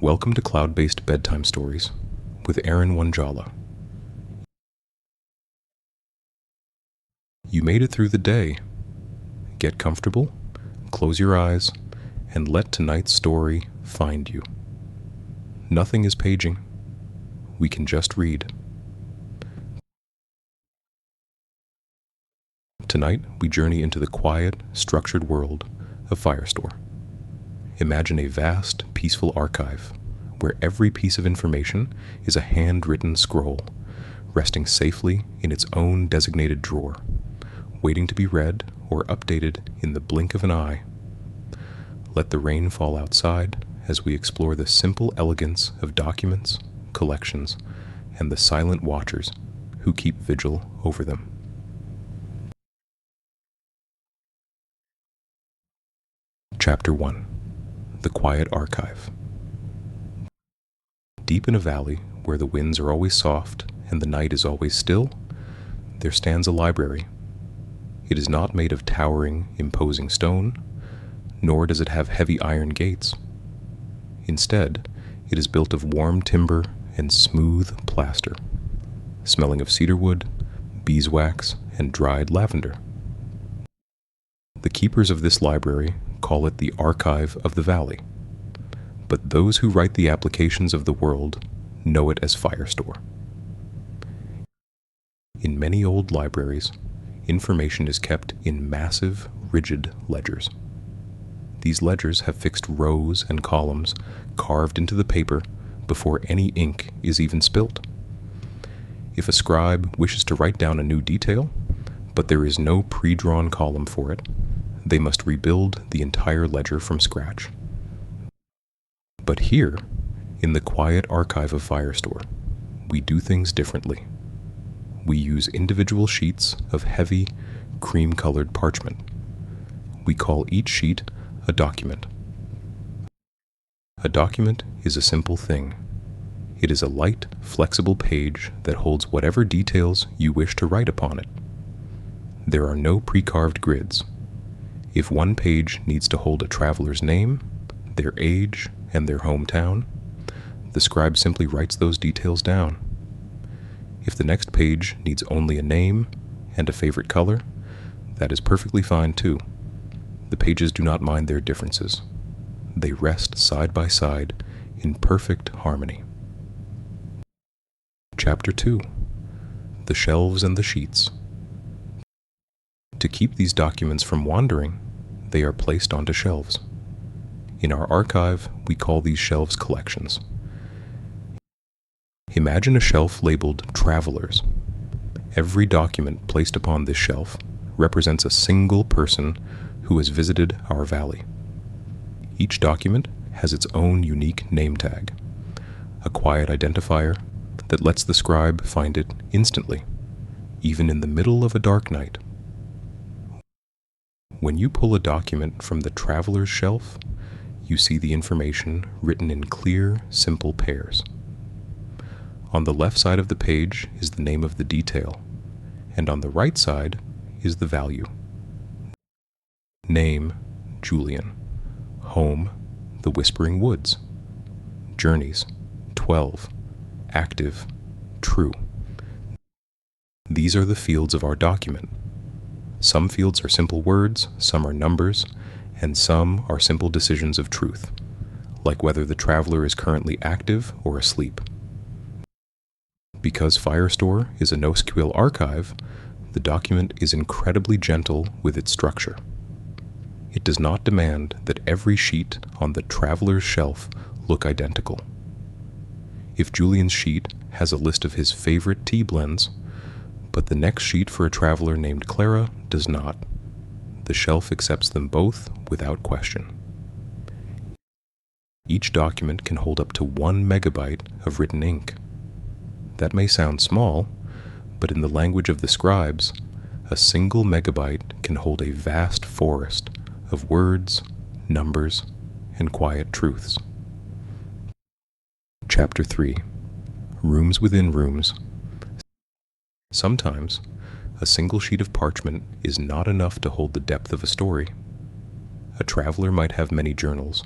Welcome to Cloud-Based Bedtime Stories with Aaron Wanjala. You made it through the day. Get comfortable, close your eyes, and let tonight's story find you. Nothing is paging. We can just read. Tonight, we journey into the quiet, structured world of Firestore. Imagine a vast, peaceful archive where every piece of information is a handwritten scroll, resting safely in its own designated drawer, waiting to be read or updated in the blink of an eye. Let the rain fall outside as we explore the simple elegance of documents, collections, and the silent watchers who keep vigil over them. Chapter 1. The Quiet Archive. Deep in a valley where the winds are always soft and the night is always still, there stands a library. It is not made of towering, imposing stone, nor does it have heavy iron gates. Instead, it is built of warm timber and smooth plaster, smelling of cedarwood, beeswax, and dried lavender. The keepers of this library call it the Archive of the Valley, but those who write the applications of the world know it as Firestore. In many old libraries, information is kept in massive, rigid ledgers. These ledgers have fixed rows and columns carved into the paper before any ink is even spilt. If a scribe wishes to write down a new detail, but there is no pre-drawn column for it, they must rebuild the entire ledger from scratch. But here, in the quiet archive of Firestore, we do things differently. We use individual sheets of heavy, cream-colored parchment. We call each sheet a document. A document is a simple thing. It is a light, flexible page that holds whatever details you wish to write upon it. There are no pre-carved grids. If one page needs to hold a traveler's name, their age, and their hometown, the scribe simply writes those details down. If the next page needs only a name and a favorite color, that is perfectly fine too. The pages do not mind their differences. They rest side by side in perfect harmony. Chapter 2. The Shelves and the Sheets. To keep these documents from wandering, they are placed onto shelves. In our archive, we call these shelves collections. Imagine a shelf labeled Travelers. Every document placed upon this shelf represents a single person who has visited our valley. Each document has its own unique name tag, a quiet identifier that lets the scribe find it instantly, even in the middle of a dark night. When you pull a document from the Traveler's shelf, you see the information written in clear, simple pairs. On the left side of the page is the name of the detail, and on the right side is the value. Name, Julian. Home, the Whispering Woods. Journeys, 12. Active, true. These are the fields of our document. Some fields are simple words, some are numbers, and some are simple decisions of truth, like whether the traveler is currently active or asleep. Because Firestore is a NoSQL archive, the document is incredibly gentle with its structure. It does not demand that every sheet on the traveler's shelf look identical. If Julian's sheet has a list of his favorite tea blends, but the next sheet for a traveler named Clara does not, the shelf accepts them both without question. Each document can hold up to 1 megabyte of written ink. That may sound small, but in the language of the scribes, a single megabyte can hold a vast forest of words, numbers, and quiet truths. Chapter 3. Rooms within rooms. Sometimes, a single sheet of parchment is not enough to hold the depth of a story. A traveler might have many journals,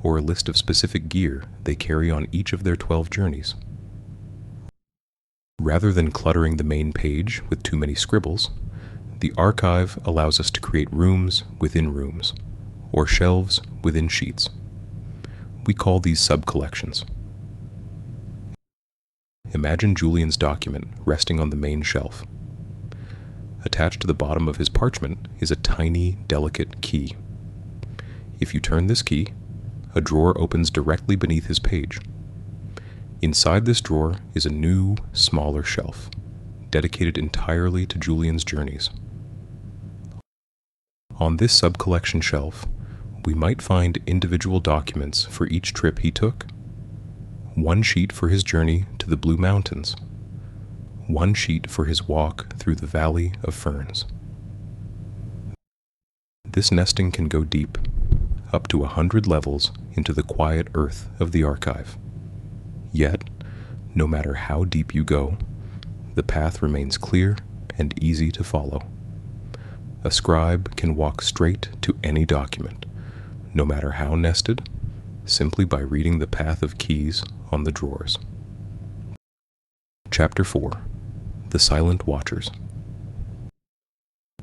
or a list of specific gear they carry on each of their 12 journeys. Rather than cluttering the main page with too many scribbles, the archive allows us to create rooms within rooms, or shelves within sheets. We call these sub-collections. Imagine Julian's document resting on the main shelf. Attached to the bottom of his parchment is a tiny, delicate key. If you turn this key, a drawer opens directly beneath his page. Inside this drawer is a new, smaller shelf, dedicated entirely to Julian's journeys. On this sub-collection shelf, we might find individual documents for each trip he took. One sheet for his journey to the Blue Mountains. One sheet for his walk through the Valley of Ferns. This nesting can go deep, up to 100 levels into the quiet earth of the archive. Yet, no matter how deep you go, the path remains clear and easy to follow. A scribe can walk straight to any document, no matter how nested, simply by reading the path of keys on the drawers. Chapter 4. The Silent Watchers.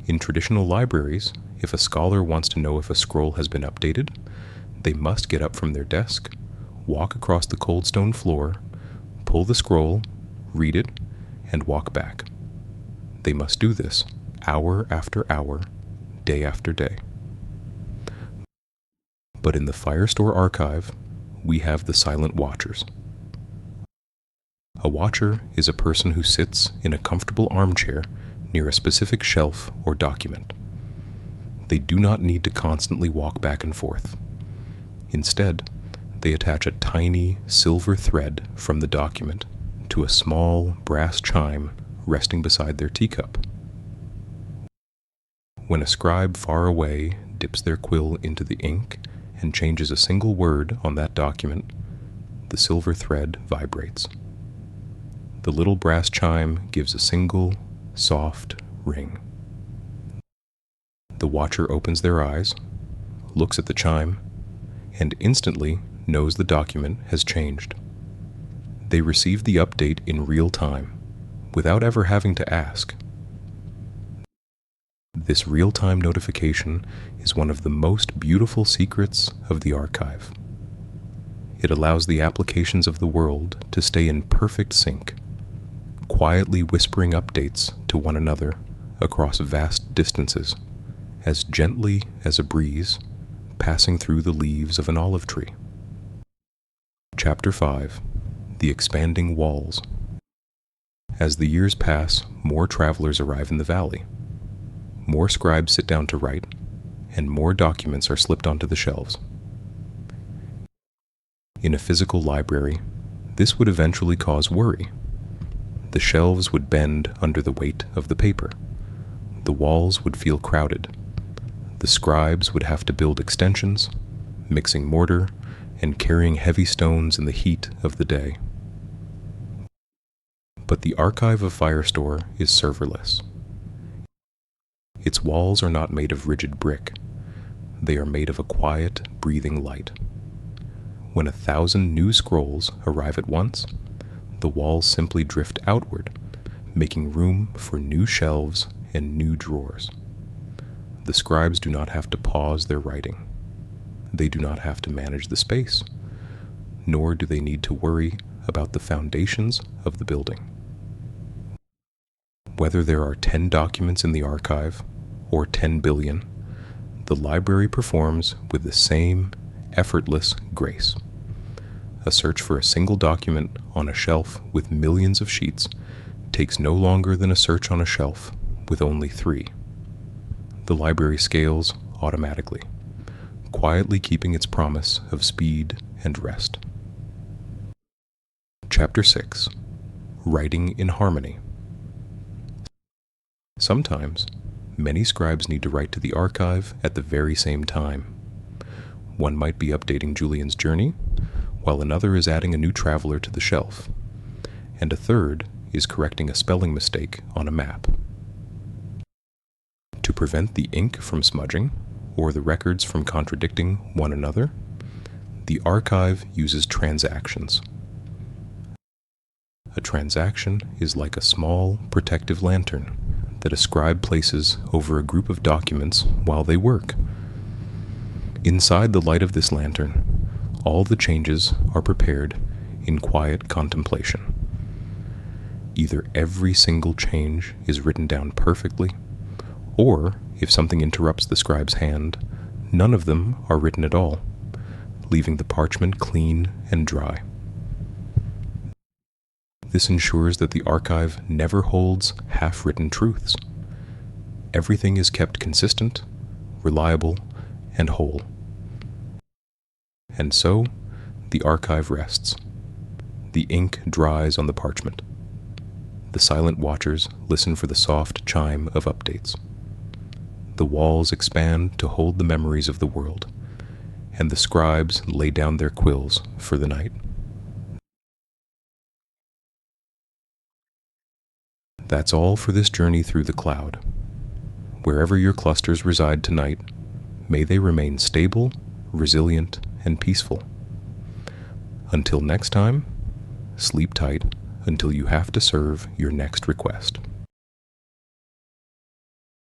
In traditional libraries, if a scholar wants to know if a scroll has been updated, they must get up from their desk, walk across the cold stone floor, pull the scroll, read it, and walk back. They must do this hour after hour, day after day. But in the Firestore archive, we have the Silent Watchers. A watcher is a person who sits in a comfortable armchair near a specific shelf or document. They do not need to constantly walk back and forth. Instead, they attach a tiny silver thread from the document to a small brass chime resting beside their teacup. When a scribe far away dips their quill into the ink and changes a single word on that document, the silver thread vibrates. The little brass chime gives a single, soft ring. The watcher opens their eyes, looks at the chime, and instantly knows the document has changed. They receive the update in real time, without ever having to ask. This real-time notification is one of the most beautiful secrets of the archive. It allows the applications of the world to stay in perfect sync, quietly whispering updates to one another across vast distances, as gently as a breeze passing through the leaves of an olive tree. Chapter 5. The Expanding Walls. As the years pass, more travelers arrive in the valley. More scribes sit down to write, and more documents are slipped onto the shelves. In a physical library, this would eventually cause worry. The shelves would bend under the weight of the paper. The walls would feel crowded. The scribes would have to build extensions, mixing mortar, and carrying heavy stones in the heat of the day. But the archive of Firestore is serverless. Its walls are not made of rigid brick. They are made of a quiet, breathing light. When 1,000 new scrolls arrive at once, the walls simply drift outward, making room for new shelves and new drawers. The scribes do not have to pause their writing. They do not have to manage the space, nor do they need to worry about the foundations of the building. Whether there are 10 documents in the archive or 10 billion, the library performs with the same effortless grace. A search for a single document on a shelf with millions of sheets takes no longer than a search on a shelf with only 3. The library scales automatically, quietly keeping its promise of speed and rest. Chapter 6. Writing in Harmony. Sometimes, many scribes need to write to the archive at the very same time. One might be updating Julian's journey, while another is adding a new traveler to the shelf, and a third is correcting a spelling mistake on a map. To prevent the ink from smudging, or the records from contradicting one another, The archive uses transactions. A transaction is like a small, protective lantern that a scribe places over a group of documents while they work. Inside the light of this lantern, all the changes are prepared in quiet contemplation. Either every single change is written down perfectly, or if something interrupts the scribe's hand, none of them are written at all, leaving the parchment clean and dry. This ensures that the archive never holds half-written truths. Everything is kept consistent, reliable, and whole. And so, the archive rests. The ink dries on the parchment. The silent watchers listen for the soft chime of updates. The walls expand to hold the memories of the world, and the scribes lay down their quills for the night. That's all for this journey through the cloud. Wherever your clusters reside tonight, may they remain stable, resilient, and peaceful. Until next time, sleep tight until you have to serve your next request.